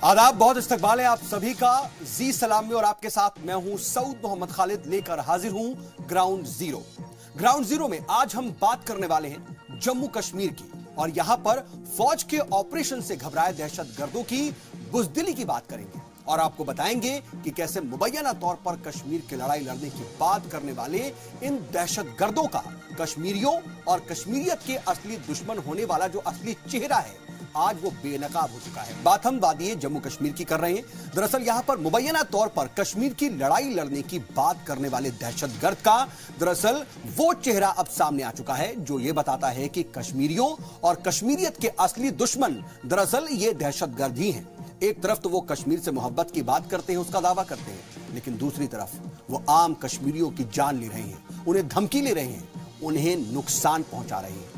आदाब, बहुत इस्तकबाल है आप सभी का जी सलाम में। और आपके साथ मैं हूं सऊद मोहम्मद खालिद, लेकर हाजिर हूं ग्राउंड जीरो। ग्राउंड जीरो में आज हम बात करने वाले हैं जम्मू कश्मीर की, और यहां पर फौज के ऑपरेशन से घबराए दहशतगर्दों की बुजदिली की बात करेंगे और आपको बताएंगे कि कैसे मुबैना तौर पर कश्मीर की लड़ाई लड़ने की बात करने वाले इन दहशतगर्दों का कश्मीरियों और कश्मीरियत के असली दुश्मन होने वाला जो असली चेहरा है आज वो बेनकाब हो चुका है। बात हम वादी जम्मू कश्मीर की कर रहे हैं। दरअसल यहां पर मुबैना तौर पर कश्मीर की लड़ाई लड़ने की बात करने वाले दहशतगर्द का दरअसल वो चेहरा अब सामने आ चुका है जो ये बताता है कि कश्मीरियों और कश्मीरियत के असली दुश्मन दरअसल ये दहशतगर्द ही हैं। एक तरफ तो वो कश्मीर से मोहब्बत की बात करते हैं, उसका दावा करते हैं, लेकिन दूसरी तरफ वो आम कश्मीरियों की जान ले रहे हैं, उन्हें धमकी ले रहे हैं, उन्हें नुकसान पहुंचा रहे हैं।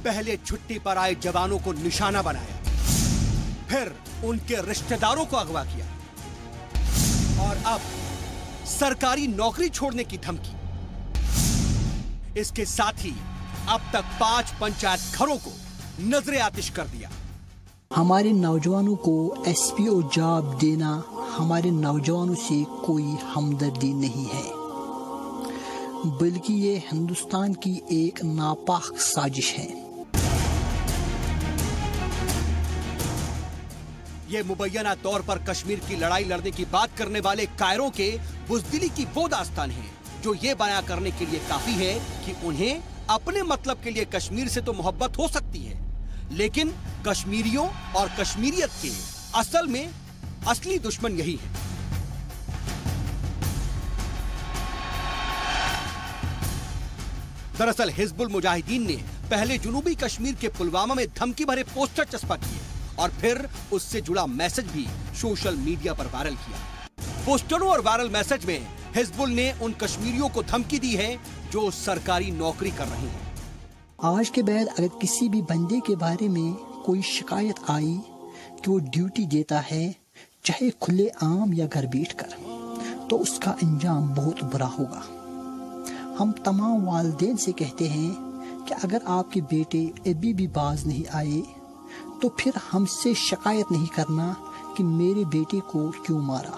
पहले छुट्टी पर आए जवानों को निशाना बनाया, फिर उनके रिश्तेदारों को अगवा किया और अब सरकारी नौकरी छोड़ने की धमकी। इसके साथ ही अब तक 5 पंचायत घरों को नजरे आतिश कर दिया। हमारे नौजवानों को एसपीओ जॉब देना हमारे नौजवानों से कोई हमदर्दी नहीं है, बल्कि ये हिंदुस्तान की एक नापाक साजिश है। ये मुबैना तौर पर कश्मीर की लड़ाई लड़ने की बात करने वाले कायरों के बुजदिली की वो दास्तान है जो ये बयां करने के लिए काफी है कि उन्हें अपने मतलब के लिए कश्मीर से तो मोहब्बत हो सकती है, लेकिन कश्मीरियों और कश्मीरियत के असल में असली दुश्मन यही है। दरअसल हिजबुल मुजाहिदीन ने पहले जुनूबी कश्मीर के पुलवामा में धमकी भरे पोस्टर चस्पा किए और फिर उससे जुड़ा मैसेज भी सोशल मीडिया पर वायरल किया। पोस्टरों और वायरल मैसेज में हिजबुल ने उन कश्मीरियों को धमकी दी है जो सरकारी नौकरी कर रहे हैं। आज के बाद अगर किसी भी बंदे के बारे में कोई शिकायत आई कि वो ड्यूटी देता है, चाहे खुले आम या घर बैठकर, तो उसका अंजाम बहुत बुरा होगा। हम तमाम वालिदैन से कहते हैं कि अगर आपके बेटे अभी भी बाज नहीं आए तो फिर हमसे शिकायत नहीं करना कि मेरे बेटे को क्यों मारा।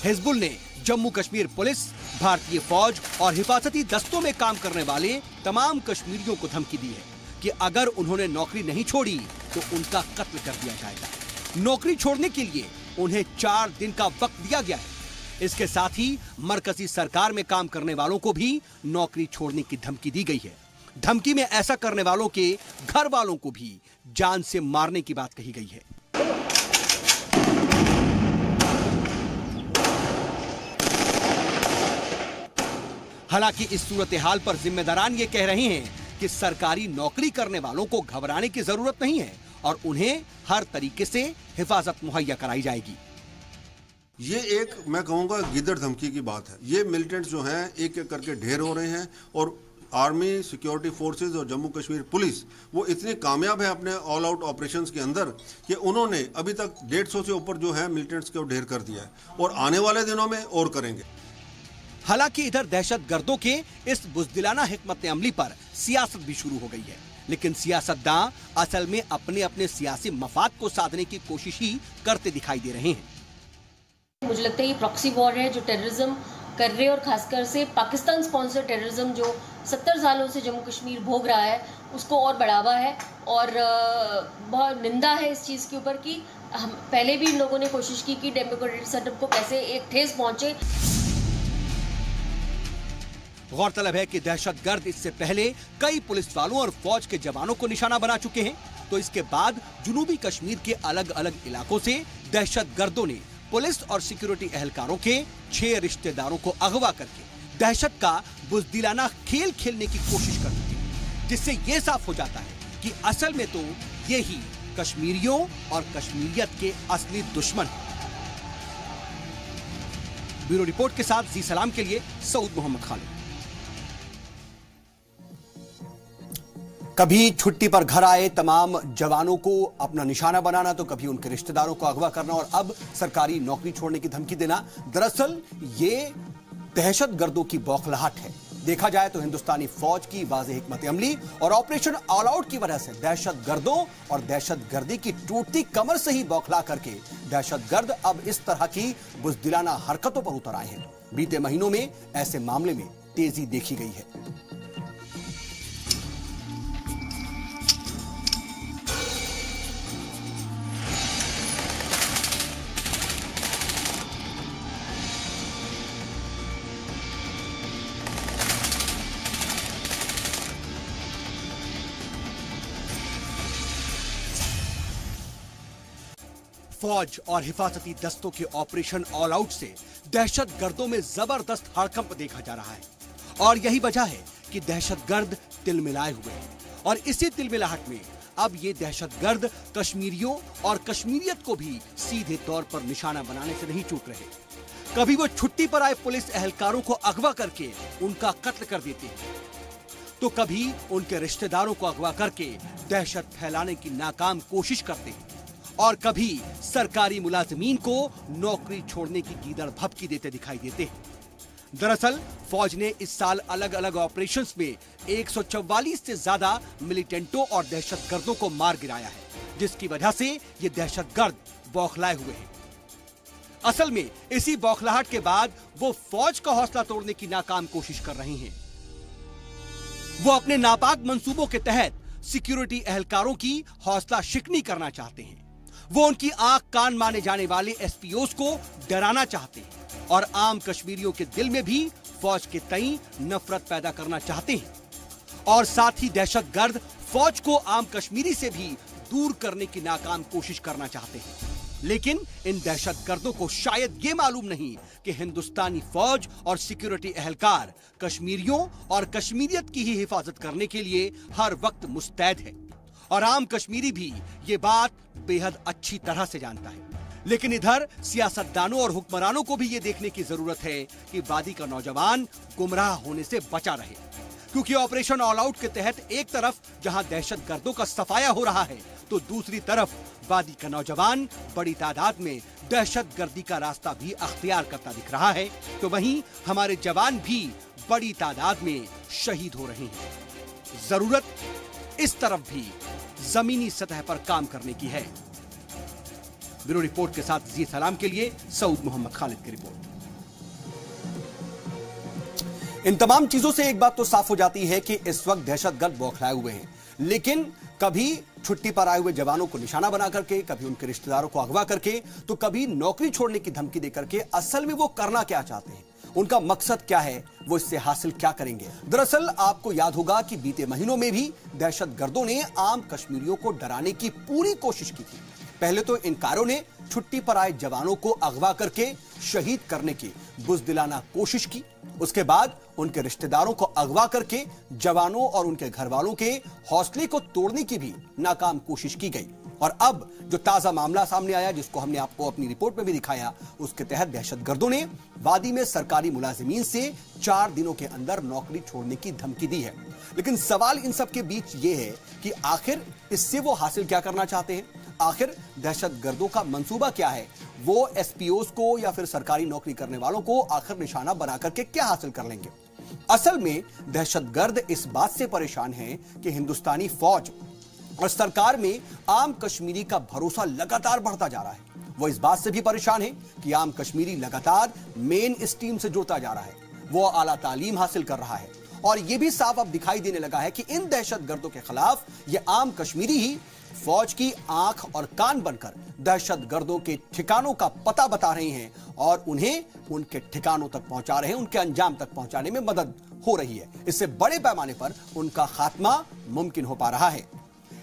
हिजबुल ने जम्मू कश्मीर पुलिस, भारतीय फौज और हिफाजती दस्तों में काम करने वाले तमाम कश्मीरियों को धमकी दी है कि अगर उन्होंने नौकरी नहीं छोड़ी तो उनका कत्ल कर दिया जाएगा। नौकरी छोड़ने के लिए उन्हें 4 दिन का वक्त दिया गया है। इसके साथ ही मरकजी सरकार में काम करने वालों को भी नौकरी छोड़ने की धमकी दी गई है। धमकी में ऐसा करने वालों के घर वालों को भी जान से मारने की बात कही गई है। हालांकि इस सूरत हाल पर जिम्मेदारान ये कह रहे हैं कि सरकारी नौकरी करने वालों को घबराने की जरूरत नहीं है और उन्हें हर तरीके से हिफाजत मुहैया कराई जाएगी। ये एक मैं कहूँगा गिद्दड़ धमकी की बात है। ये मिलिटेंट्स जो हैं एक एक करके ढेर हो रहे हैं और आर्मी, सिक्योरिटी फोर्सेस और जम्मू कश्मीर पुलिस वो इतनी कामयाब है अपने ऑल आउट ऑपरेशंस के अंदर कि उन्होंने अभी तक 150 से ऊपर जो है मिलिटेंट्स को ढेर कर दिया है और आने वाले दिनों में और करेंगे। हालांकि इधर दहशतगर्दों के इस बुजदिलाना हिकमत अमली पर सियासत भी शुरू हो गई है, लेकिन सियासतदां असल में अपने अपने सियासी मफाद को साधने की कोशिश ही करते दिखाई दे रहे हैं। मुझे लगता है ये प्रॉक्सी वॉर है जो टेररिज्म कर रहे और खासकर से पाकिस्तान स्पॉन्सर टेररिज्म जो 70 सालों से जम्मू कश्मीर भोग रहा है उसको और बढ़ावा है। और बहुत निंदा है इस चीज़ के ऊपर कि हम पहले भी इन लोगों ने कोशिश की कि डेमोक्रेटिक सेटअप को कैसे एक ठेस पहुंचे। गौरतलब है कि दहशतगर्द इससे पहले कई पुलिस वालों और फौज के जवानों को निशाना बना चुके हैं, तो इसके बाद जुनूबी कश्मीर के अलग अलग इलाकों से दहशतगर्दों ने पुलिस और सिक्योरिटी एहलकारों के 6 रिश्तेदारों को अगवा करके दहशत का बुजदिलाना खेल खेलने की कोशिश कर चुके हैं, जिससे ये साफ हो जाता है कि असल में तो ये ही कश्मीरियों और कश्मीरियत के असली दुश्मन हैं। ब्यूरो रिपोर्ट के साथ जी सलाम के लिए सऊद मोहम्मद खालिद। कभी छुट्टी पर घर आए तमाम जवानों को अपना निशाना बनाना, तो कभी उनके रिश्तेदारों को अगवा करना और अब सरकारी नौकरी छोड़ने की धमकी देना। दरअसल ये दहशतगर्दों की बौखलाहट है। देखा जाए तो हिंदुस्तानी फौज की वाज़ेह हिकमत अमली और ऑपरेशन ऑल आउट की वजह से दहशतगर्दों और दहशतगर्दी की टूटती कमर से ही बौखला करके दहशतगर्द अब इस तरह की बुज़दिलाना हरकतों पर उतर आए हैं। बीते महीनों में ऐसे मामले में तेजी देखी गई है। फौज और हिफाजती दस्तों के ऑपरेशन ऑल आउट से दहशतगर्दों में जबरदस्त हड़कंप देखा जा रहा है और यही वजह है कि दहशतगर्द तिलमिलाए हुए हैं। और इसी तिलमिलाहट में अब ये दहशतगर्द कश्मीरियों और कश्मीरियत को भी सीधे तौर पर निशाना बनाने से नहीं चूक रहे। कभी वो छुट्टी पर आए पुलिस एहलकारों को अगवा करके उनका कत्ल कर देते हैं, तो कभी उनके रिश्तेदारों को अगवा करके दहशत फैलाने की नाकाम कोशिश करते हैं और कभी सरकारी मुलाजिमीन को नौकरी छोड़ने की गीदड़ भभकी देते दिखाई देते हैं। दरअसल फौज ने इस साल अलग अलग ऑपरेशंस में 144 से ज्यादा मिलिटेंटों और दहशतगर्दों को मार गिराया है, जिसकी वजह से ये दहशतगर्द बौखलाए हुए हैं। असल में इसी बौखलाहट के बाद वो फौज का हौसला तोड़ने की नाकाम कोशिश कर रहे हैं। वो अपने नापाक मंसूबों के तहत सिक्योरिटी एहलकारों की हौसला शिकनी करना चाहते हैं। वो उनकी आंख कान माने जाने वाले एसपीओस को डराना चाहते हैं और आम कश्मीरियों के दिल में भी फौज के तई नफरत पैदा करना चाहते हैं और साथ ही दहशतगर्द फौज को आम कश्मीरी से भी दूर करने की नाकाम कोशिश करना चाहते हैं। लेकिन इन दहशतगर्दों को शायद ये मालूम नहीं कि हिंदुस्तानी फौज और सिक्योरिटी एहलकार कश्मीरियों और कश्मीरियत की ही हिफाजत करने के लिए हर वक्त मुस्तैद है और आम कश्मीरी भी ये बात बेहद अच्छी तरह से जानता है। लेकिन इधर सियासतदानों और हुक्मरानों को भी ये देखने की जरूरत है कि वादी का नौजवान गुमराह होने से बचा रहे, क्योंकि ऑपरेशन ऑल आउट के तहत एक तरफ जहां दहशतगर्दों का सफाया हो रहा है, तो दूसरी तरफ वादी का नौजवान बड़ी तादाद में दहशतगर्दी का रास्ता भी अख्तियार करता दिख रहा है, तो वहीं हमारे जवान भी बड़ी तादाद में शहीद हो रहे हैं। जरूरत इस तरफ भी जमीनी सतह पर काम करने की है। ब्यूरो रिपोर्ट के साथ जी सलाम के लिए सऊद मोहम्मद खालिद की रिपोर्ट। इन तमाम चीजों से एक बात तो साफ हो जाती है कि इस वक्त दहशतगर्द बौखलाए हुए हैं, लेकिन कभी छुट्टी पर आए हुए जवानों को निशाना बना करके, कभी उनके रिश्तेदारों को अगवा करके, तो कभी नौकरी छोड़ने की धमकी देकर के असल में वो करना क्या चाहते हैं, उनका मकसद क्या है, वो इससे हासिल क्या करेंगे। दरअसल आपको याद होगा कि बीते महीनों में भी दहशतगर्दों ने आम कश्मीरियों को डराने की पूरी कोशिश की थी। पहले तो इन कारों ने छुट्टी पर आए जवानों को अगवा करके शहीद करने की बुज़दिलाना कोशिश की। उसके बाद उनके रिश्तेदारों को अगवा करके जवानों और उनके घर वालों के हौसले को तोड़ने की भी नाकाम कोशिश की गई। और अब जो ताजा मामला सामने आया, जिसको हमने आपको अपनी रिपोर्ट में भी दिखाया, उसके तहत दहशतगर्दों ने वादी में सरकारी मुलाजिमीन से 4 दिनों के अंदर नौकरी छोड़ने की धमकी दी है। लेकिन सवाल इन सब के बीच ये है कि आखिर इससे वो हासिल क्या करना चाहते हैं, आखिर दहशतगर्दों का मंसूबा क्या है, वो एसपीओस को या फिर सरकारी नौकरी करने वालों को आखिर निशाना बना करके क्या हासिल कर लेंगे। असल में दहशतगर्द इस बात से परेशान हैं कि हिंदुस्तानी फौज और सरकार में आम कश्मीरी का भरोसा लगातार बढ़ता जा रहा है। वो इस बात से भी परेशान है कि आम कश्मीरी लगातार मेन स्ट्रीम से जुड़ता जा रहा है, वो आला तालीम हासिल कर रहा है और यह भी साफ अब दिखाई देने लगा है कि इन दहशतगर्दों के खिलाफ ये आम कश्मीरी ही फौज की आंख और कान बनकर दहशतगर्दों के ठिकानों का पता बता रहे हैं और उन्हें उनके ठिकानों तक पहुंचा रहे हैं, उनके अंजाम तक पहुंचाने में मदद हो रही है। इससे बड़े पैमाने पर उनका खात्मा मुमकिन हो पा रहा है।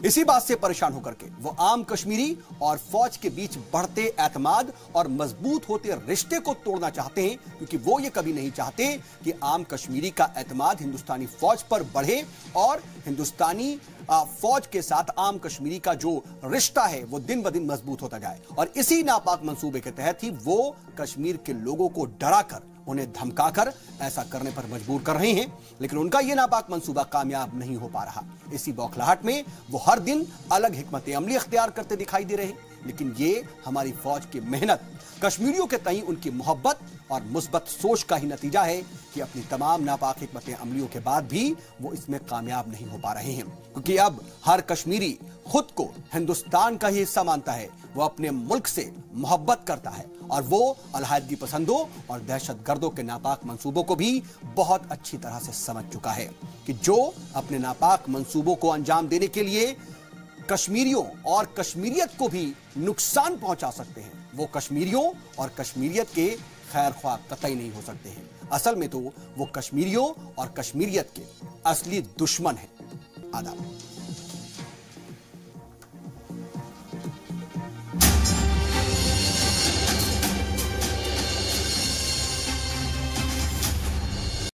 इसी बात से परेशान होकर के वो आम कश्मीरी और फौज के बीच बढ़ते एतमाद और मजबूत होते रिश्ते को तोड़ना चाहते हैं, क्योंकि वो ये कभी नहीं चाहते कि आम कश्मीरी का एतमाद हिंदुस्तानी फौज पर बढ़े और हिंदुस्तानी फौज के साथ आम कश्मीरी का जो रिश्ता है वो दिन ब दिन मजबूत होता जाए। और इसी नापाक मंसूबे के तहत ही वो कश्मीर के लोगों को डराकर, उन्हें धमकाकर ऐसा करने पर मजबूर कर रहे हैं। लेकिन उनका यह नापाक मंसूबा कामयाब नहीं हो पा रहा। इसी बौखलाहट में वो हर दिन अलग हिकमत अमली अख्तियार करते दिखाई दे रहे हैं। लेकिन ये हमारी फौज की मेहनत कश्मीरियों के तई उनकी मोहब्बत और मुस्बत सोच का ही नतीजा है कि अपनी तमाम नापाक हिकमत अमलियों के बाद भी वो इसमें कामयाब नहीं हो पा रहे हैं, क्योंकि अब हर कश्मीरी खुद को हिंदुस्तान का ही हिस्सा मानता है, वो अपने मुल्क से मोहब्बत करता है और वो अलहादगी पसंदों और दहशतगर्दों के नापाक मंसूबों को भी बहुत अच्छी तरह से समझ चुका है कि जो अपने नापाक मंसूबों को अंजाम देने के लिए कश्मीरियों और कश्मीरियत को भी नुकसान पहुंचा सकते हैं, वो कश्मीरियों और कश्मीरियत के खैर ख्वाह कतई नहीं हो सकते हैं। असल में तो वो कश्मीरियों और कश्मीरियत के असली दुश्मन हैं। आदाब।